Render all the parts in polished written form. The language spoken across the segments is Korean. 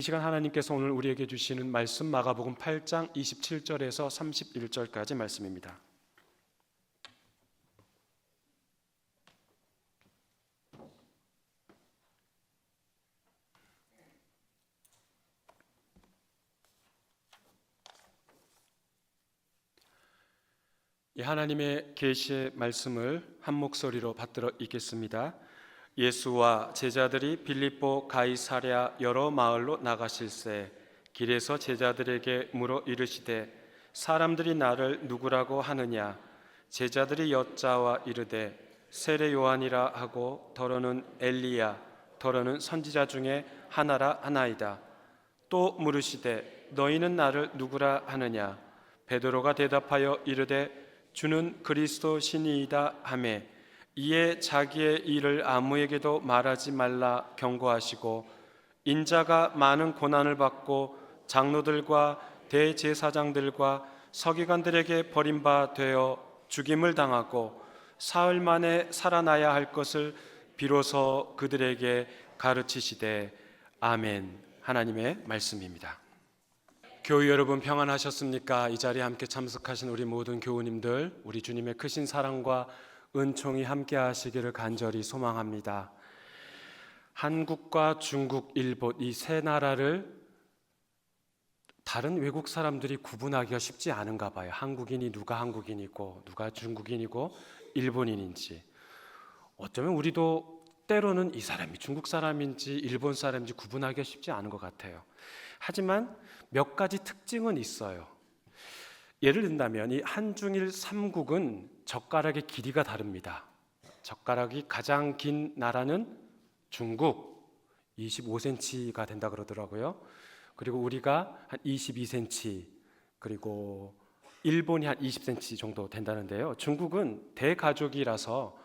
이 시간 하나님께서 오늘 우리에게 주시는 말씀 마가복음 8장 27절에서 31절까지 말씀입니다. 이 하나님의 계시의 말씀을 한 목소리로 받들어 읽겠습니다. 예수와 제자들이 빌립보 가이사랴 여러 마을로 나가실새 길에서 제자들에게 물어 이르시되 사람들이 나를 누구라고 하느냐? 제자들이 여짜와 이르되 세례 요한이라 하고 더러는 엘리야 더러는 선지자 중에 하나라 하나이다. 또 물으시되 너희는 나를 누구라 하느냐? 베드로가 대답하여 이르되 주는 그리스도 신이이다 하매 이에 자기의 일을 아무에게도 말하지 말라 경고하시고 인자가 많은 고난을 받고 장로들과 대제사장들과 서기관들에게 버림바 되어 죽임을 당하고 사흘 만에 살아나야 할 것을 비로소 그들에게 가르치시되 아멘. 하나님의 말씀입니다. 교우 여러분 평안하셨습니까? 이 자리에 함께 참석하신 우리 모든 교우님들, 우리 주님의 크신 사랑과 은총이 함께 하시기를 간절히 소망합니다. 한국과 중국, 일본 이 세 나라를 다른 외국 사람들이 구분하기가 쉽지 않은가 봐요. 한국인이 누가 한국인이고 누가 중국인이고 일본인인지. 어쩌면 우리도 때로는 이 사람이 중국 사람인지 일본 사람인지 구분하기가 쉽지 않은 것 같아요. 하지만 몇 가지 특징은 있어요. 예를 든다면 이 한중일 삼국은 젓가락의 길이가 다릅니다. 젓가락이 가장 긴 나라는 중국 25cm가 된다 그러더라고요. 그리고 우리가 한 22cm, 그리고 일본이 한 20cm 정도 된다는데요. 중국은 대가족이라서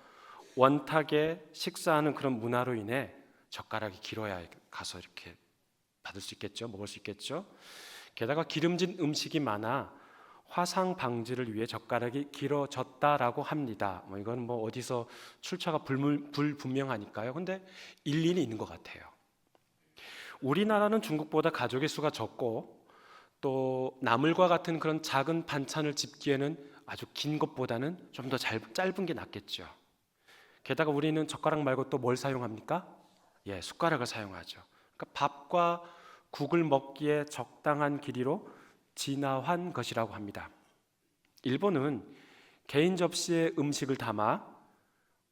원탁에 식사하는 그런 문화로 인해 젓가락이 길어야 가서 이렇게 받을 수 있겠죠. 먹을 수 있겠죠. 게다가 기름진 음식이 많아 화상 방지를 위해 젓가락이 길어졌다라고 합니다. 이건 어디서 출처가 불분명하니까요. 근데 일리는 있는 것 같아요. 우리나라는 중국보다 가족의 수가 적고 또 나물과 같은 그런 작은 반찬을 집기에는 아주 긴 것보다는 좀 더 짧은 게 낫겠죠. 게다가 우리는 젓가락 말고 또 뭘 사용합니까? 숟가락을 사용하죠. 그러니까 밥과 국을 먹기에 적당한 길이로 진화한 것이라고 합니다. 일본은 개인 접시에 음식을 담아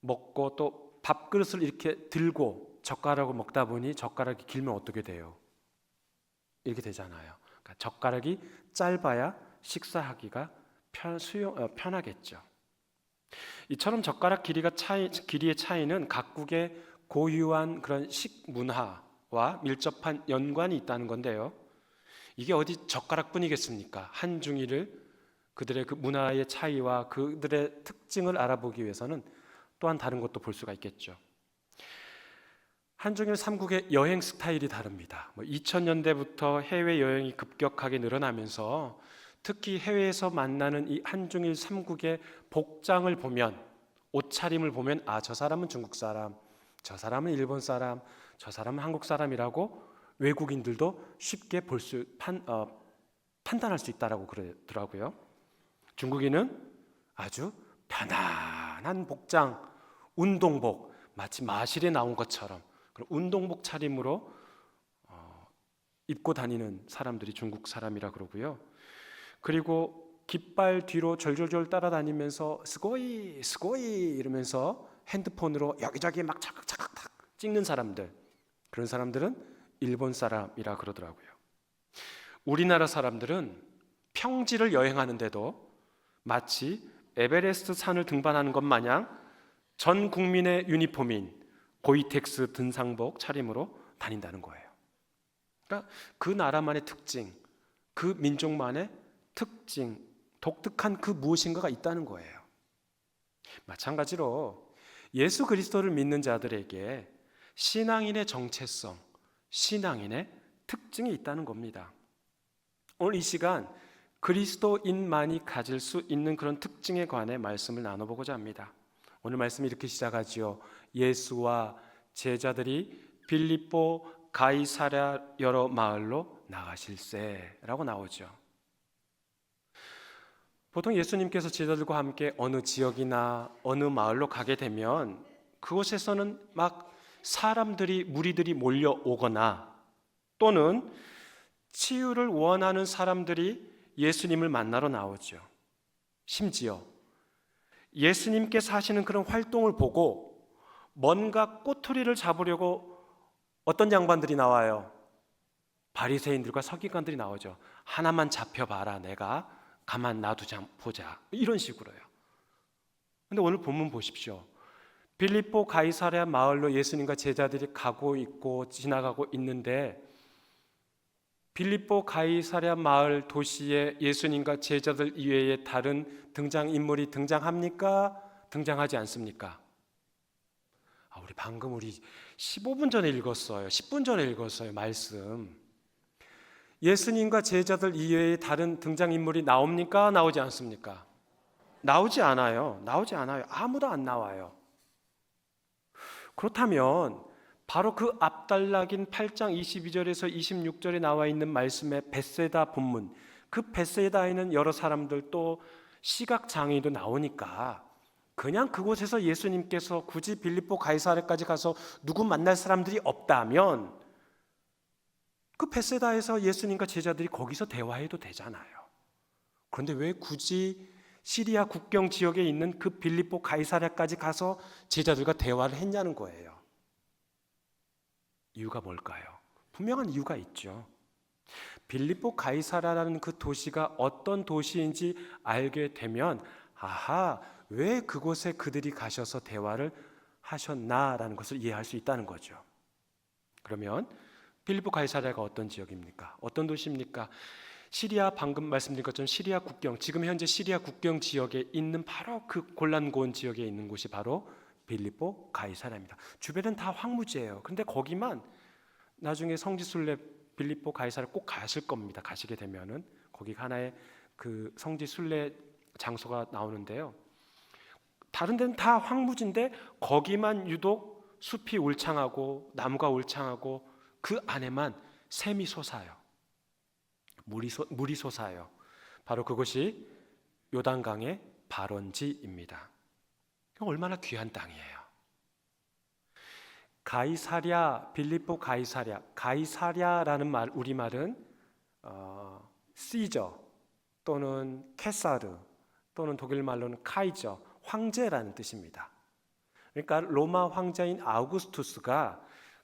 먹고 또 밥그릇을 이렇게 들고 젓가락으로 먹다 보니 젓가락이 길면 어떻게 돼요? 이렇게 되잖아요. 그러니까 젓가락이 짧아야 식사하기가 편하겠죠. 이처럼 젓가락 길이의 차이는 각국의 고유한 그런 식문화와 밀접한 연관이 있다는 건데요. 이게 어디 젓가락뿐이겠습니까? 한중일을 그들의 그 문화의 차이와 그들의 특징을 알아보기 위해서는 또한 다른 것도 볼 수가 있겠죠. 한중일 삼국의 여행 스타일이 다릅니다. 2000년대부터 해외여행이 급격하게 늘어나면서 특히 해외에서 만나는 이 한중일 삼국의 복장을 보면, 옷차림을 보면 저 사람은 중국 사람, 저 사람은 일본 사람, 저 사람은 한국 사람이라고 외국인들도 쉽게 판단할 수 있다라고 그러더라고요. 중국인은 아주 편안한 복장, 운동복, 마치 마실에 나온 것처럼 그런 운동복 차림으로 입고 다니는 사람들이 중국 사람이라 그러고요. 그리고 깃발 뒤로 절절절 따라다니면서 스고이 스고이 이러면서 핸드폰으로 여기저기 막 차각차각 찍는 사람들, 그런 사람들은 일본 사람이라 그러더라고요. 우리나라 사람들은 평지를 여행하는데도 마치 에베레스트 산을 등반하는 것 마냥 전 국민의 유니폼인 고이텍스 등산복 차림으로 다닌다는 거예요. 그러니까 그 나라만의 특징, 그 민족만의 특징, 독특한 그 무엇인가가 있다는 거예요. 마찬가지로 예수 그리스도를 믿는 자들에게 신앙인의 정체성, 신앙인의 특징이 있다는 겁니다. 오늘 이 시간 그리스도인만이 가질 수 있는 그런 특징에 관해 말씀을 나눠보고자 합니다. 오늘 말씀이 이렇게 시작하지요. 예수와 제자들이 빌립보 가이사랴 여러 마을로 나가실세라고 나오죠. 보통 예수님께서 제자들과 함께 어느 지역이나 어느 마을로 가게 되면 그곳에서는 막 사람들이 무리들이 몰려오거나 또는 치유를 원하는 사람들이 예수님을 만나러 나오죠. 심지어 예수님께서 하시는 그런 활동을 보고 뭔가 꼬투리를 잡으려고 어떤 양반들이 나와요. 바리새인들과 서기관들이 나오죠. 하나만 잡혀봐라, 내가 가만 놔두자 보자, 이런 식으로요. 근데 오늘 본문 보십시오. 빌립보 가이사랴 마을로 예수님과 제자들이 가고 있고 지나가고 있는데 빌립보 가이사랴 마을 도시에 예수님과 제자들 이외에 다른 등장인물이 등장합니까? 등장하지 않습니까? 우리 방금 15분 전에 읽었어요. 10분 전에 읽었어요. 말씀. 예수님과 제자들 이외에 다른 등장인물이 나옵니까? 나오지 않습니까? 나오지 않아요. 나오지 않아요. 아무도 안 나와요. 그렇다면 바로 그 앞단락인 8장 22절에서 26절에 나와 있는 말씀의 벳세다 본문, 그 벳세다에는 여러 사람들 또 시각장애인도 나오니까 그냥 그곳에서 예수님께서 굳이 빌립보 가이사랴까지 가서 누구 만날 사람들이 없다면 그 벳세다에서 예수님과 제자들이 거기서 대화해도 되잖아요. 그런데 왜 굳이 시리아 국경 지역에 있는 그 빌립보 가이사랴까지 가서 제자들과 대화를 했냐는 거예요. 이유가 뭘까요? 분명한 이유가 있죠. 빌립보 가이사랴라는 그 도시가 어떤 도시인지 알게 되면 왜 그곳에 그들이 가셔서 대화를 하셨나라는 것을 이해할 수 있다는 거죠. 그러면 빌립보 가이사랴가 어떤 지역입니까? 어떤 도시입니까? 시리아, 방금 말씀드린 것처럼 시리아 국경, 지금 현재 시리아 국경 지역에 있는 바로 그 골란고온 지역에 있는 곳이 바로 빌립보 가이사랴입니다. 주변은 다 황무지예요. 그런데 거기만 나중에 성지순례 빌립보 가이사랴 꼭 가실 겁니다. 가시게 되면은 거기가 하나의 그 성지순례 장소가 나오는데요. 다른 데는 다 황무지인데 거기만 유독 숲이 울창하고 나무가 울창하고 그 안에만 샘이 솟아요. 물이 솟아요. 바로 그것이 요단강의 발원지입니다. 얼마나 귀한 땅이에요. 가이사랴, 빌립보 가이사랴, 가이사랴라는 말, 우리말은 시저 또는 케사르 또는 독일 말로는 카이저, 황제라는 뜻입니다. 그러니까 로마 황제인 아우구스투스가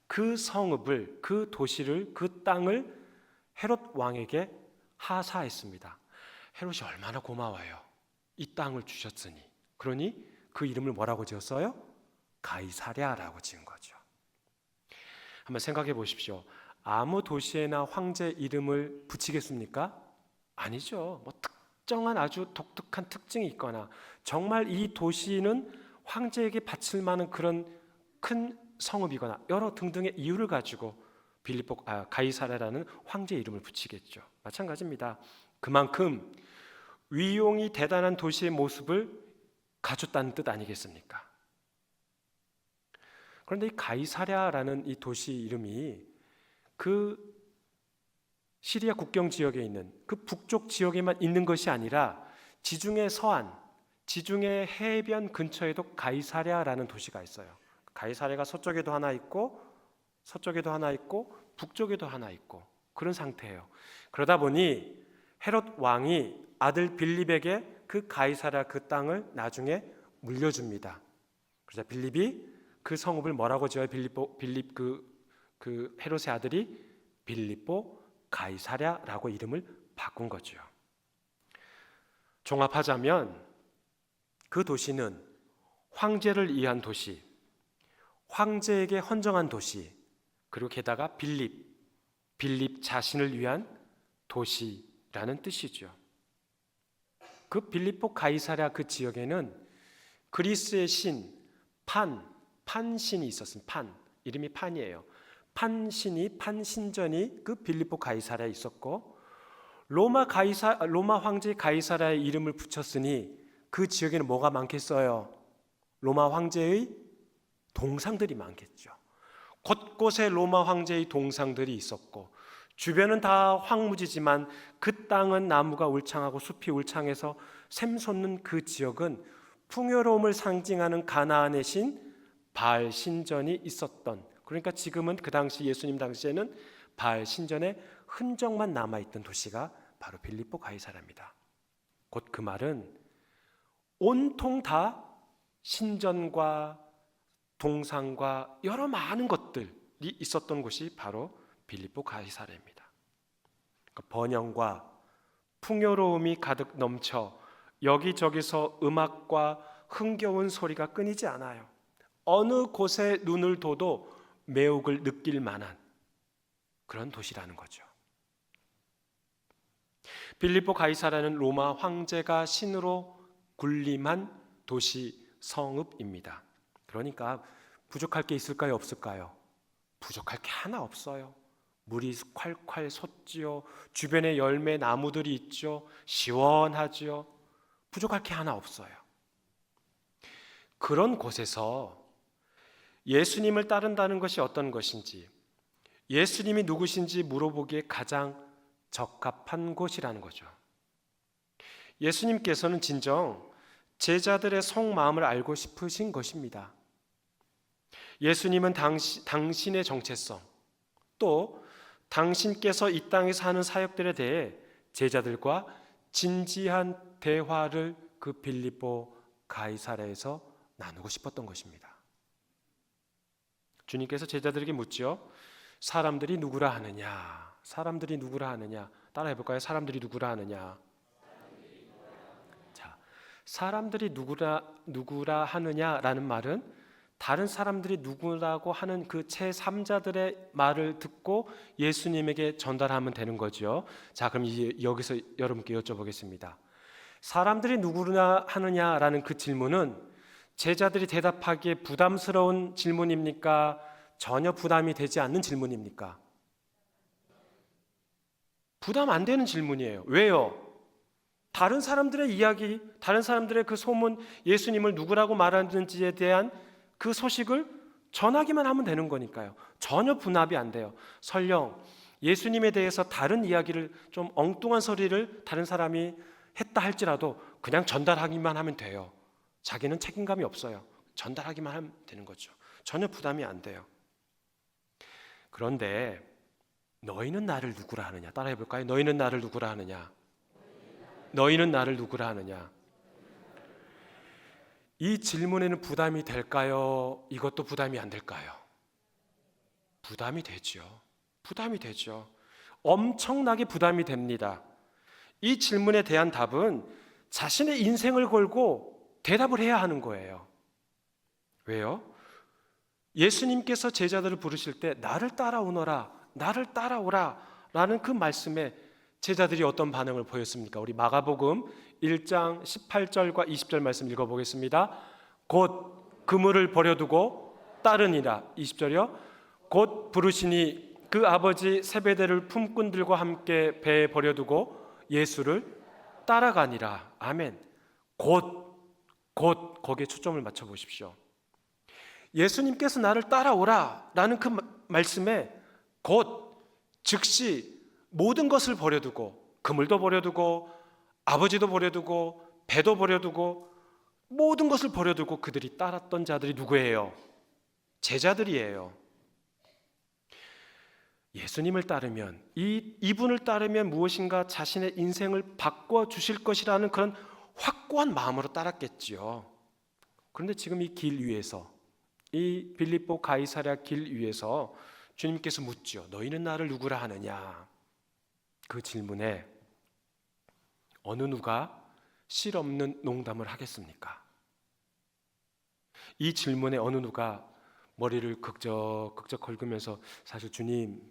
그 성읍을, 그 도시를, 그 땅을 헤롯 왕에게 하사했습니다. 헤롯이 얼마나 고마워요. 이 땅을 주셨으니. 그러니 그 이름을 뭐라고 지었어요? 가이사랴라고 지은 거죠. 한번 생각해 보십시오. 아무 도시에나 황제 이름을 붙이겠습니까? 아니죠. 특정한 아주 독특한 특징이 있거나 정말 이 도시는 황제에게 바칠 만한 그런 큰 성읍이거나 여러 등등의 이유를 가지고 가이사랴라는 황제 이름을 붙이겠죠. 마찬가지입니다. 그만큼 위용이 대단한 도시의 모습을 가졌다는 뜻 아니겠습니까? 그런데 이 가이사랴라는 이 도시 이름이 그 시리아 국경 지역에 있는 그 북쪽 지역에만 있는 것이 아니라 지중해 서안, 지중해 해변 근처에도 가이사랴라는 도시가 있어요. 가이사랴가 서쪽에도 하나 있고 북쪽에도 하나 있고 그런 상태예요. 그러다 보니 헤롯 왕이 아들 빌립에게 그 가이사랴 그 땅을 나중에 물려줍니다. 그래서 빌립이 그 성읍을 뭐라고 지어요? 빌립 그 헤롯의 아들이 빌립보 가이사랴라고 이름을 바꾼 거죠. 종합하자면 그 도시는 황제를 위한 도시, 황제에게 헌정한 도시, 그리고 게다가 빌립 자신을 위한 도시라는 뜻이죠. 그 빌립보 가이사랴 그 지역에는 그리스의 신 판신이 있었습니다. 이름이 판이에요. 판신전이 그 빌립보 가이사랴에 있었고 로마 황제 가이사랴의 이름을 붙였으니 그 지역에는 뭐가 많겠어요? 로마 황제의 동상들이 많겠죠. 곳곳에 로마 황제의 동상들이 있었고 주변은 다 황무지지만 그 땅은 나무가 울창하고 숲이 울창해서 샘솟는 그 지역은 풍요로움을 상징하는 가나안의 신 바알 신전이 있었던, 그러니까 지금은 그 당시 예수님 당시에는 바알 신전의 흔적만 남아있던 도시가 바로 빌립보 가이사랴입니다. 곧 그 말은 온통 다 신전과 동상과 여러 많은 것들이 있었던 곳이 바로 빌립보 가이사랴입니다. 그러니까 번영과 풍요로움이 가득 넘쳐 여기저기서 음악과 흥겨운 소리가 끊이지 않아요. 어느 곳에 눈을 둬도 매혹을 느낄 만한 그런 도시라는 거죠. 빌립보 가이사랴는 로마 황제가 신으로 군림한 도시 성읍입니다. 그러니까 부족할 게 있을까요? 없을까요? 부족할 게 하나 없어요. 물이 콸콸 솟지요. 주변에 열매 나무들이 있죠. 시원하지요. 부족할 게 하나 없어요. 그런 곳에서 예수님을 따른다는 것이 어떤 것인지, 예수님이 누구신지 물어보기에 가장 적합한 곳이라는 거죠. 예수님께서는 진정 제자들의 속마음을 알고 싶으신 것입니다. 예수님은 당신의 정체성, 또 당신께서 이 땅에 사는 사역들에 대해 제자들과 진지한 대화를 그 빌립보 가이사랴에서 나누고 싶었던 것입니다. 주님께서 제자들에게 묻죠. 사람들이 누구라 하느냐? 사람들이 누구라 하느냐? 따라해 볼까요? 사람들이 누구라 하느냐? 자, 사람들이 누구라 하느냐라는 말은 다른 사람들이 누구라고 하는 그 제3자들의 말을 듣고 예수님에게 전달하면 되는 거죠. 자, 그럼 이제 여기서 여러분께 여쭤보겠습니다. 사람들이 누구나 하느냐라는 그 질문은 제자들이 대답하기에 부담스러운 질문입니까? 전혀 부담이 되지 않는 질문입니까? 부담 안 되는 질문이에요. 왜요? 다른 사람들의 이야기, 다른 사람들의 그 소문, 예수님을 누구라고 말하는지에 대한 그 소식을 전하기만 하면 되는 거니까요. 전혀 분합이 안 돼요. 설령 예수님에 대해서 다른 이야기를, 좀 엉뚱한 소리를 다른 사람이 했다 할지라도 그냥 전달하기만 하면 돼요. 자기는 책임감이 없어요. 전달하기만 하면 되는 거죠. 전혀 부담이 안 돼요. 그런데 너희는 나를 누구라 하느냐? 따라해 볼까요? 너희는 나를 누구라 하느냐? 너희는 나를 누구라 하느냐? 이 질문에는 부담이 될까요? 이것도 부담이 안 될까요? 부담이 되죠. 부담이 되죠. 엄청나게 부담이 됩니다. 이 질문에 대한 답은 자신의 인생을 걸고 대답을 해야 하는 거예요. 왜요? 예수님께서 제자들을 부르실 때 나를 따라오너라, 나를 따라오라 라는 그 말씀에 제자들이 어떤 반응을 보였습니까? 우리 마가복음 1장 18절과 20절 말씀 읽어보겠습니다. 곧 그물을 버려두고 따르니라. 20절이요. 곧 부르시니 그 아버지 세베대를 품꾼들과 함께 배에 버려두고 예수를 따라가니라. 아멘. 곧 거기에 초점을 맞춰 보십시오. 예수님께서 나를 따라오라 라는 그 말씀에 곧 즉시 모든 것을 버려두고, 그물도 버려두고 아버지도 버려두고 배도 버려두고 모든 것을 버려두고 그들이 따랐던 자들이 누구예요? 제자들이에요. 예수님을 따르면, 이분을 따르면 무엇인가 자신의 인생을 바꿔주실 것이라는 그런 확고한 마음으로 따랐겠지요. 그런데 지금 이 길 위에서, 이 빌립보 가이사랴 길 위에서 주님께서 묻죠. 너희는 나를 누구라 하느냐? 그 질문에 어느 누가 실없는 농담을 하겠습니까? 이 질문에 어느 누가 머리를 극적극적 긁으면서 사실 주님,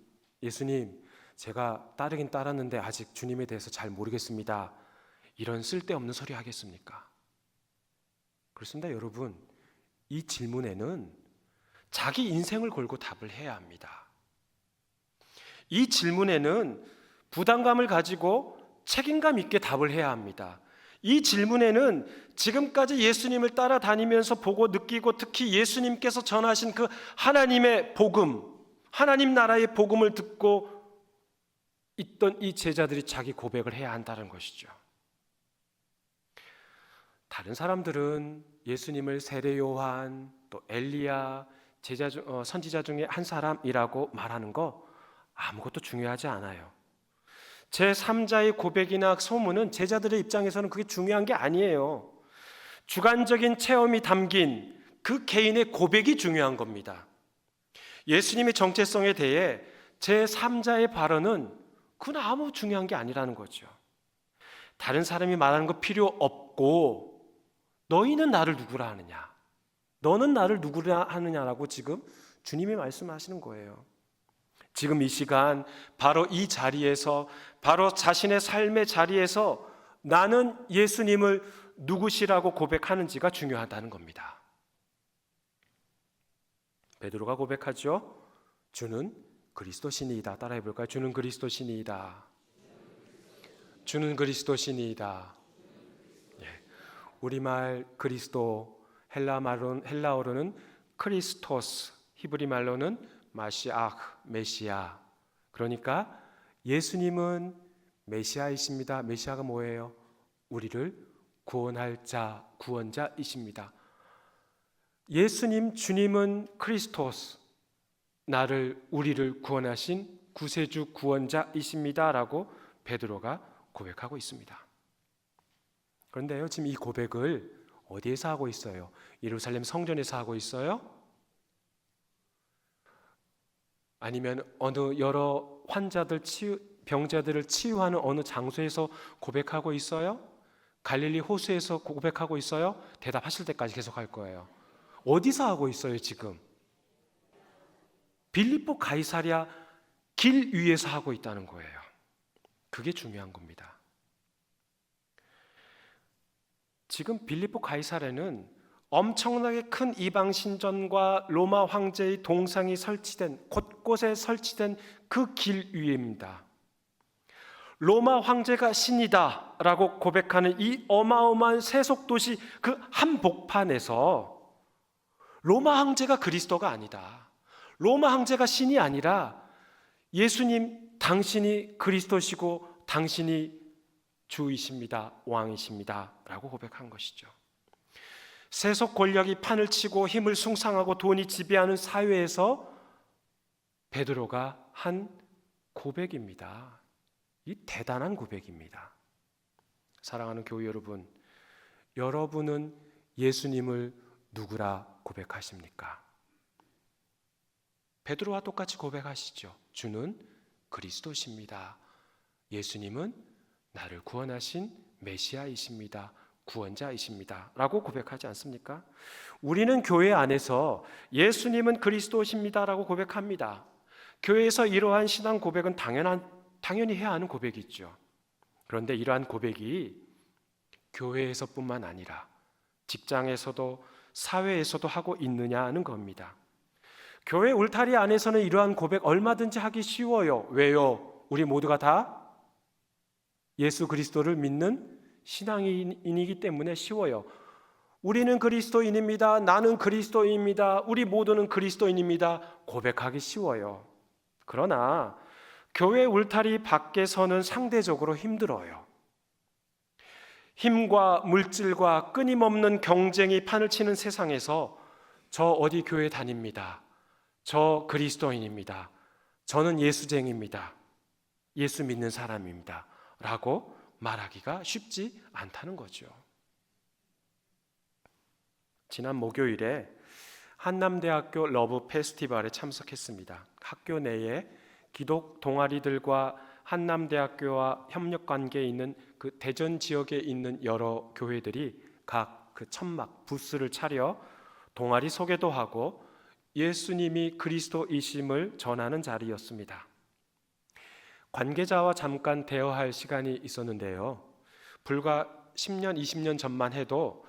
예수님, 제가 따르긴 따랐는데 아직 주님에 대해서 잘 모르겠습니다, 이런 쓸데없는 소리 하겠습니까? 그렇습니다. 여러분, 이 질문에는 자기 인생을 걸고 답을 해야 합니다. 이 질문에는 부담감을 가지고 책임감 있게 답을 해야 합니다. 이 질문에는 지금까지 예수님을 따라다니면서 보고 느끼고 특히 예수님께서 전하신 그 하나님의 복음, 하나님 나라의 복음을 듣고 있던 이 제자들이 자기 고백을 해야 한다는 것이죠. 다른 사람들은 예수님을 세례 요한, 또 엘리야, 선지자 중에 한 사람이라고 말하는 거 아무것도 중요하지 않아요. 제3자의 고백이나 소문은 제자들의 입장에서는 그게 중요한 게 아니에요. 주관적인 체험이 담긴 그 개인의 고백이 중요한 겁니다. 예수님의 정체성에 대해 제3자의 발언은 그건 아무 중요한 게 아니라는 거죠. 다른 사람이 말하는 거 필요 없고 너희는 나를 누구라 하느냐, 너는 나를 누구라 하느냐라고 지금 주님이 말씀하시는 거예요. 지금 이 시간 바로 이 자리에서, 바로 자신의 삶의 자리에서 나는 예수님을 누구시라고 고백하는지가 중요하다는 겁니다. 베드로가 고백하죠. 주는 그리스도시니이다. 따라해 볼까요? 주는 그리스도시니이다. 주는 그리스도시니이다. 우리말 그리스도, 헬라어로는 크리스토스, 히브리 말로는 마시아흐, 메시아. 그러니까 예수님은 메시아이십니다. 메시아가 뭐예요? 우리를 구원할 자, 구원자이십니다. 예수님, 주님은 크리스토스, 우리를 구원하신 구세주 구원자이십니다 라고 베드로가 고백하고 있습니다. 그런데요, 지금 이 고백을 어디에서 하고 있어요? 예루살렘 성전에서 하고 있어요? 아니면 어느 여러 병자들을 치유하는 어느 장소에서 고백하고 있어요? 갈릴리 호수에서 고백하고 있어요? 대답하실 때까지 계속 할 거예요. 어디서 하고 있어요 지금? 빌립보 가이사랴 길 위에서 하고 있다는 거예요. 그게 중요한 겁니다. 지금 빌립보 가이사랴는 엄청나게 큰 이방 신전과 로마 황제의 동상이 설치된, 곳곳에 설치된 그 길 위입니다. 로마 황제가 신이다 라고 고백하는 이 어마어마한 세속도시 그 한복판에서 로마 황제가 그리스도가 아니다, 로마 황제가 신이 아니라 예수님 당신이 그리스도시고 당신이 주이십니다, 왕이십니다 라고 고백한 것이죠. 세속 권력이 판을 치고 힘을 숭상하고 돈이 지배하는 사회에서 베드로가 한 고백입니다. 이 대단한 고백입니다. 사랑하는 교회 여러분, 여러분은 예수님을 누구라 고백하십니까? 베드로와 똑같이 고백하시죠. 주는 그리스도십니다. 예수님은 나를 구원하신 메시아이십니다. 구원자이십니다 라고 고백하지 않습니까? 우리는 교회 안에서 예수님은 그리스도십니다 라고 고백합니다. 교회에서 이러한 신앙 고백은 당연히 해야 하는 고백이죠. 그런데 이러한 고백이 교회에서뿐만 아니라 직장에서도 사회에서도 하고 있느냐 하는 겁니다. 교회 울타리 안에서는 이러한 고백 얼마든지 하기 쉬워요. 왜요? 우리 모두가 다 예수 그리스도를 믿는 신앙인이기 때문에 쉬워요. 우리는 그리스도인입니다. 나는 그리스도인입니다. 우리 모두는 그리스도인입니다. 고백하기 쉬워요. 그러나 교회 울타리 밖에서는 상대적으로 힘들어요. 힘과 물질과 끊임없는 경쟁이 판을 치는 세상에서 저 어디 교회 다닙니다. 저 그리스도인입니다. 저는 예수쟁입니다. 예수 믿는 사람입니다. 라고 말하기가 쉽지 않다는 거죠. 지난 목요일에 한남대학교 러브 페스티벌에 참석했습니다. 학교 내에 기독 동아리들과 한남대학교와 협력 관계에 있는 그 대전 지역에 있는 여러 교회들이 각 그 천막 부스를 차려 동아리 소개도 하고 예수님이 그리스도이심을 전하는 자리였습니다. 관계자와 잠깐 대화할 시간이 있었는데요. 불과 10년, 20년 전만 해도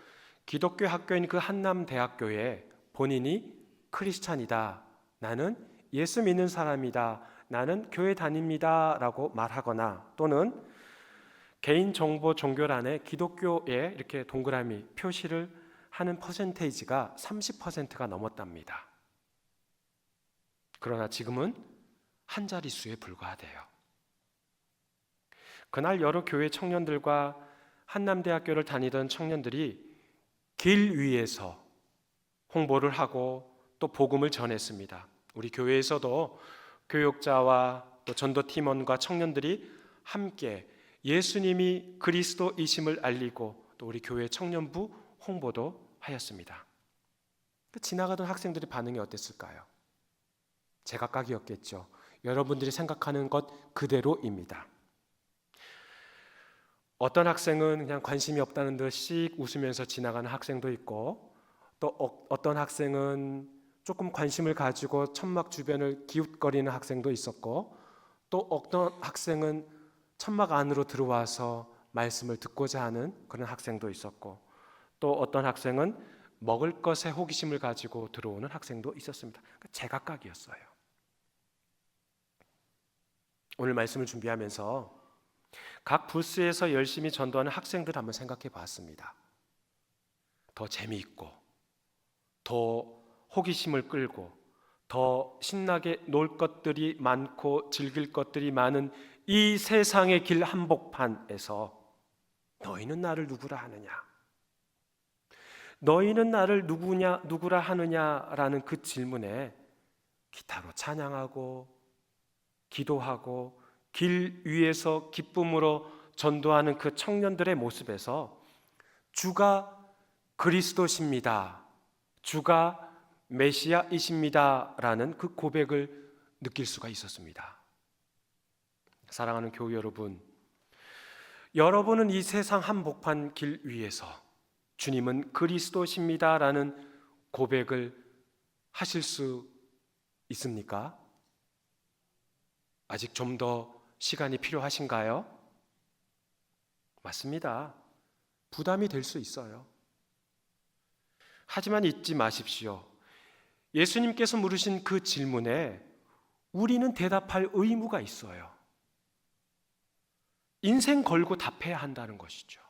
기독교 학교인 그 한남대학교에 본인이 크리스찬이다, 나는 예수 믿는 사람이다, 나는 교회 다닙니다 라고 말하거나 또는 개인정보 종교란에 기독교에 이렇게 동그라미 표시를 하는 퍼센테이지가 30%가 넘었답니다. 그러나 지금은 한 자릿수에 불과하대요. 그날 여러 교회 청년들과 한남대학교를 다니던 청년들이 길 위에서 홍보를 하고 또 복음을 전했습니다. 우리 교회에서도 교육자와 또 전도팀원과 청년들이 함께 예수님이 그리스도이심을 알리고 또 우리 교회 청년부 홍보도 하였습니다. 지나가던 학생들의 반응이 어땠을까요? 제각각이었겠죠. 여러분들이 생각하는 것 그대로입니다. 어떤 학생은 그냥 관심이 없다는 듯이 웃으면서 지나가는 학생도 있고, 또 어떤 학생은 조금 관심을 가지고 천막 주변을 기웃거리는 학생도 있었고, 또 어떤 학생은 천막 안으로 들어와서 말씀을 듣고자 하는 그런 학생도 있었고, 또 어떤 학생은 먹을 것에 호기심을 가지고 들어오는 학생도 있었습니다. 제각각이었어요. 오늘 말씀을 준비하면서 각 부스에서 열심히 전도하는 학생들 한번 생각해 봤습니다. 더 재미있고 더 호기심을 끌고 더 신나게 놀 것들이 많고 즐길 것들이 많은 이 세상의 길 한복판에서 너희는 나를 누구라 하느냐? 너희는 나를 누구라 하느냐라는 그 질문에 기타로 찬양하고 기도하고 길 위에서 기쁨으로 전도하는 그 청년들의 모습에서 주가 그리스도십니다. 주가 메시아이십니다. 라는 그 고백을 느낄 수가 있었습니다. 사랑하는 교우 여러분, 여러분은 이 세상 한복판 길 위에서 주님은 그리스도십니다. 라는 고백을 하실 수 있습니까? 아직 좀 더 시간이 필요하신가요? 맞습니다. 부담이 될 수 있어요. 하지만 잊지 마십시오. 예수님께서 물으신 그 질문에 우리는 대답할 의무가 있어요. 인생 걸고 답해야 한다는 것이죠.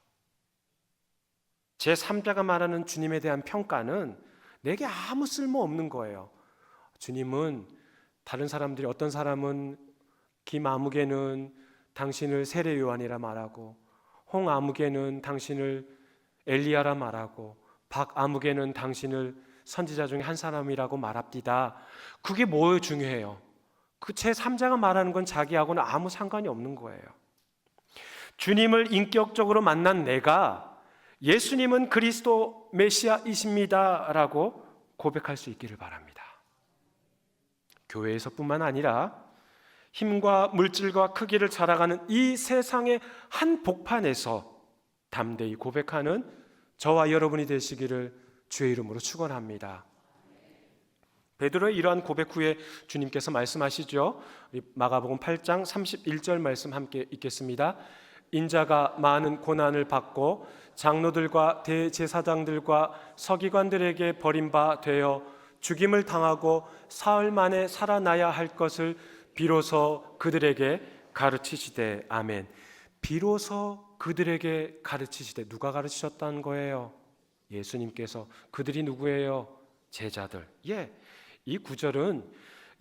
제3자가 말하는 주님에 대한 평가는 내게 아무 쓸모 없는 거예요. 주님은 다른 사람들이 어떤 사람은 김아무개는 당신을 세례 요한이라 말하고 홍아무개는 당신을 엘리야라 말하고 박아무개는 당신을 선지자 중에 한 사람이라고 말합디다. 그게 뭐 중요해요? 그 제3자가 말하는 건 자기하고는 아무 상관이 없는 거예요. 주님을 인격적으로 만난 내가 예수님은 그리스도 메시아이십니다 라고 고백할 수 있기를 바랍니다. 교회에서뿐만 아니라 힘과 물질과 크기를 자랑하는 이 세상의 한복판에서 담대히 고백하는 저와 여러분이 되시기를 주의 이름으로 축원합니다. 베드로의 이러한 고백 후에 주님께서 말씀하시죠. 마가복음 8장 31절 말씀 함께 읽겠습니다. 인자가 많은 고난을 받고 장로들과 대제사장들과 서기관들에게 버림바 되어 죽임을 당하고 사흘 만에 살아나야 할 것을 비로소 그들에게 가르치시되. 아멘. 비로소 그들에게 가르치시되. 누가 가르치셨다는 거예요? 예수님께서. 그들이 누구예요? 제자들. 이 구절은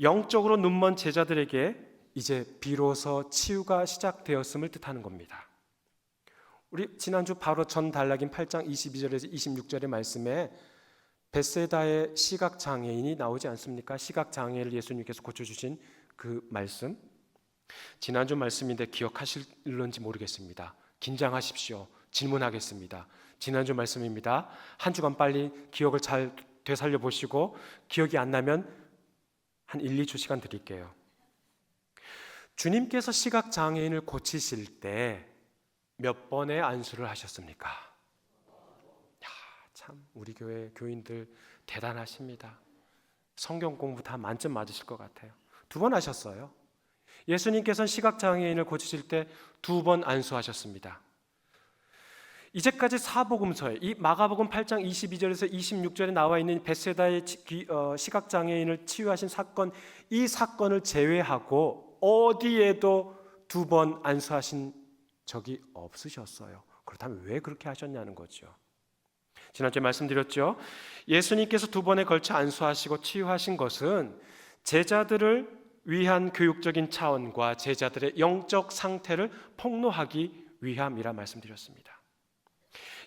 영적으로 눈먼 제자들에게 이제 비로소 치유가 시작되었음을 뜻하는 겁니다. 우리 지난주 바로 전 단락인 8장 22절에서 26절의 말씀에 벳세다의 시각장애인이 나오지 않습니까? 시각장애를 예수님께서 고쳐주신 그 말씀, 지난주 말씀인데 기억하실런지 모르겠습니다. 긴장하십시오. 질문하겠습니다. 지난주 말씀입니다. 한 주간 빨리 기억을 잘 되살려 보시고 기억이 안 나면 한 1, 2주 시간 드릴게요. 주님께서 시각장애인을 고치실 때 몇 번의 안수를 하셨습니까? 참 우리 교회 교인들 대단하십니다. 성경 공부 다 만점 맞으실 것 같아요. 2번 하셨어요. 예수님께서는 시각장애인을 고치실 때 2번 안수하셨습니다. 이제까지 사복음서에 이 마가복음 8장 22절에서 26절에 나와 있는 벳세다의 시각장애인을 치유하신 사건, 이 사건을 제외하고 어디에도 2번 안수하신 적이 없으셨어요. 그렇다면 왜 그렇게 하셨냐는 거죠. 지난주에 말씀드렸죠. 예수님께서 2번에 걸쳐 안수하시고 치유하신 것은 제자들을 위한 교육적인 차원과 제자들의 영적 상태를 폭로하기 위함이라 말씀드렸습니다.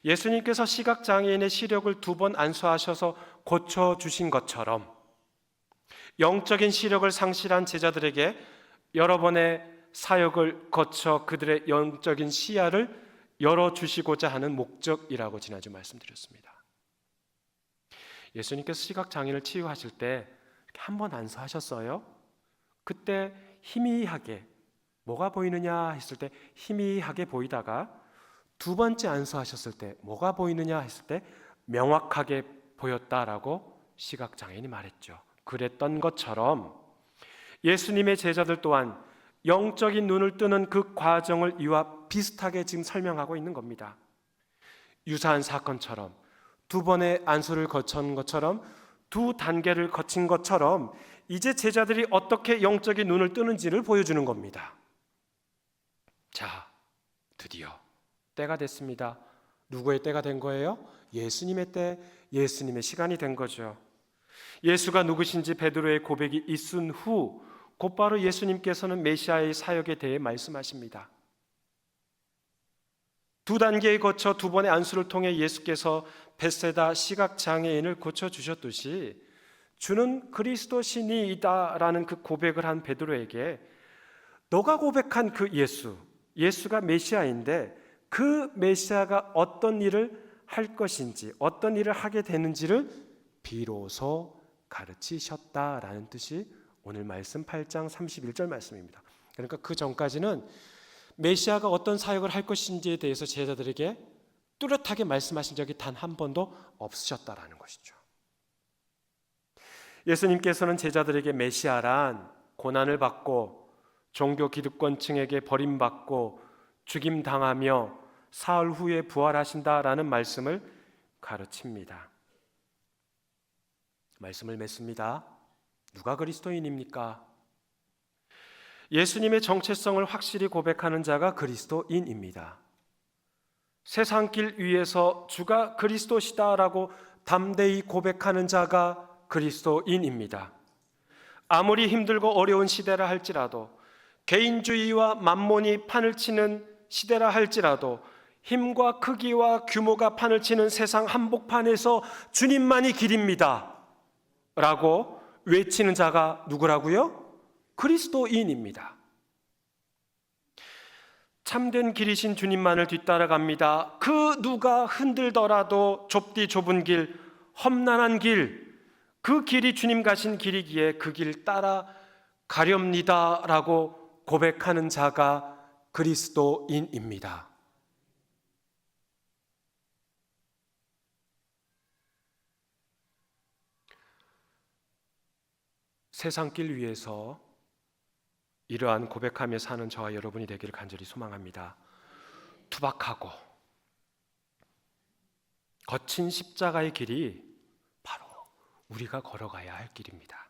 예수님께서 시각장애인의 시력을 2번 안수하셔서 고쳐주신 것처럼 영적인 시력을 상실한 제자들에게 여러 번의 사역을 거쳐 그들의 영적인 시야를 열어주시고자 하는 목적이라고 지난주 말씀드렸습니다. 예수님께서 시각장애인을 치유하실 때 한 번 안수하셨어요. 그때 희미하게 뭐가 보이느냐 했을 때 희미하게 보이다가 2번째 안수하셨을 때 뭐가 보이느냐 했을 때 명확하게 보였다라고 시각장애인이 말했죠. 그랬던 것처럼 예수님의 제자들 또한 영적인 눈을 뜨는 그 과정을 이와 비슷하게 지금 설명하고 있는 겁니다. 유사한 사건처럼 2번의 안수를 거친 것처럼 2단계를 거친 것처럼 이제 제자들이 어떻게 영적인 눈을 뜨는지를 보여주는 겁니다. 자, 드디어 때가 됐습니다. 누구의 때가 된 거예요? 예수님의 때, 예수님의 시간이 된 거죠. 예수가 누구신지 베드로의 고백이 있은 후 곧바로 예수님께서는 메시아의 사역에 대해 말씀하십니다. 2단계에 거쳐 2번의 안수를 통해 예수께서 벳세다 시각장애인을 고쳐주셨듯이 주는 그리스도 신이다라는 그 고백을 한 베드로에게 너가 고백한 그 예수가 메시아인데 그 메시아가 어떤 일을 할 것인지 어떤 일을 하게 되는지를 비로소 가르치셨다라는 뜻이 오늘 말씀 8장 31절 말씀입니다. 그러니까 그 전까지는 메시아가 어떤 사역을 할 것인지에 대해서 제자들에게 뚜렷하게 말씀하신 적이 단 한 번도 없으셨다라는 것이죠. 예수님께서는 제자들에게 메시아란 고난을 받고 종교 기득권층에게 버림받고 죽임당하며 사흘 후에 부활하신다라는 말씀을 가르칩니다. 말씀을 맺습니다. 누가 그리스도인입니까? 예수님의 정체성을 확실히 고백하는 자가 그리스도인입니다. 세상길 위에서 주가 그리스도시다라고 담대히 고백하는 자가 그리스도인입니다. 아무리 힘들고 어려운 시대라 할지라도 개인주의와 만몬이 판을 치는 시대라 할지라도 힘과 크기와 규모가 판을 치는 세상 한복판에서 주님만이 길입니다 라고 외치는 자가 누구라고요? 그리스도인입니다. 참된 길이신 주님만을 뒤따라갑니다. 그 누가 흔들더라도 좁디 좁은 길, 험난한 길, 그 길이 주님 가신 길이기에 그 길 따라 가렵니다 라고 고백하는 자가 그리스도인입니다. 세상 길 위에서 이러한 고백하며 사는 저와 여러분이 되기를 간절히 소망합니다. 투박하고 거친 십자가의 길이 바로 우리가 걸어가야 할 길입니다.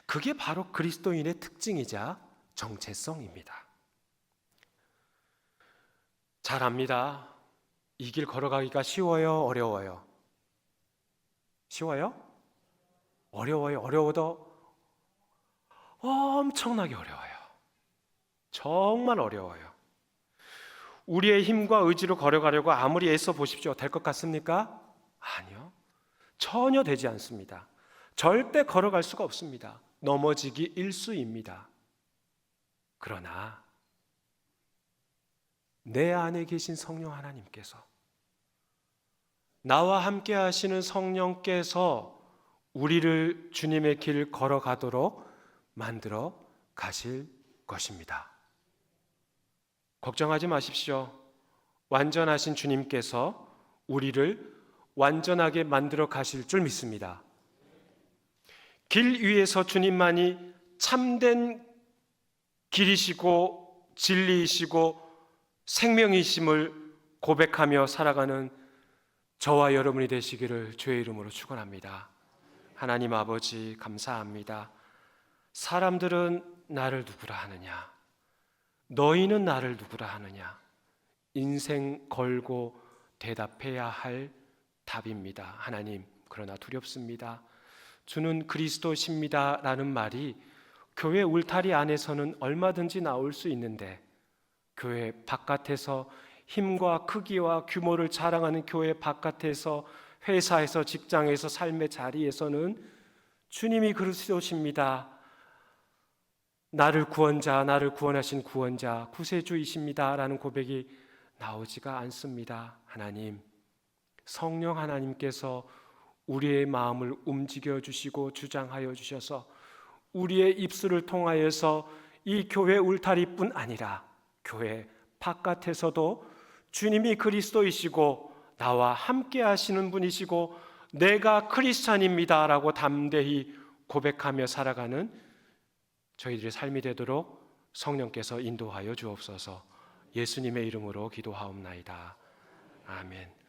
그게 바로 그리스도인의 특징이자 정체성입니다. 잘 압니다. 이 길 걸어가기가 쉬워요? 어려워요? 쉬워요? 어려워요? 어려워도 엄청나게 어려워요. 정말 어려워요. 우리의 힘과 의지로 걸어가려고 아무리 애써 보십시오. 될 것 같습니까? 아니요. 전혀 되지 않습니다. 절대 걸어갈 수가 없습니다. 넘어지기 일쑤입니다. 그러나 내 안에 계신 성령 하나님께서, 나와 함께 하시는 성령께서 우리를 주님의 길 걸어가도록 만들어 가실 것입니다. 걱정하지 마십시오. 완전하신 주님께서 우리를 완전하게 만들어 가실 줄 믿습니다. 길 위에서 주님만이 참된 길이시고 진리이시고 생명이심을 고백하며 살아가는 저와 여러분이 되시기를 주의 이름으로 축원합니다. 하나님 아버지 감사합니다. 사람들은 나를 누구라 하느냐? 너희는 나를 누구라 하느냐? 인생 걸고 대답해야 할 답입니다. 하나님, 그러나 두렵습니다. 주는 그리스도십니다 라는 말이 교회 울타리 안에서는 얼마든지 나올 수 있는데, 교회 바깥에서 힘과 크기와 규모를 자랑하는 교회 바깥에서, 회사에서, 직장에서, 삶의 자리에서는 주님이 그리스도십니다, 나를 구원하신 구원자, 구세주이십니다 라는 고백이 나오지가 않습니다. 하나님, 성령 하나님께서 우리의 마음을 움직여 주시고 주장하여 주셔서 우리의 입술을 통하여서 이 교회 울타리뿐 아니라 교회 바깥에서도 주님이 그리스도이시고 나와 함께 하시는 분이시고 내가 크리스찬입니다 라고 담대히 고백하며 살아가는 저희들의 삶이 되도록 성령께서 인도하여 주옵소서. 예수님의 이름으로 기도하옵나이다. 아멘.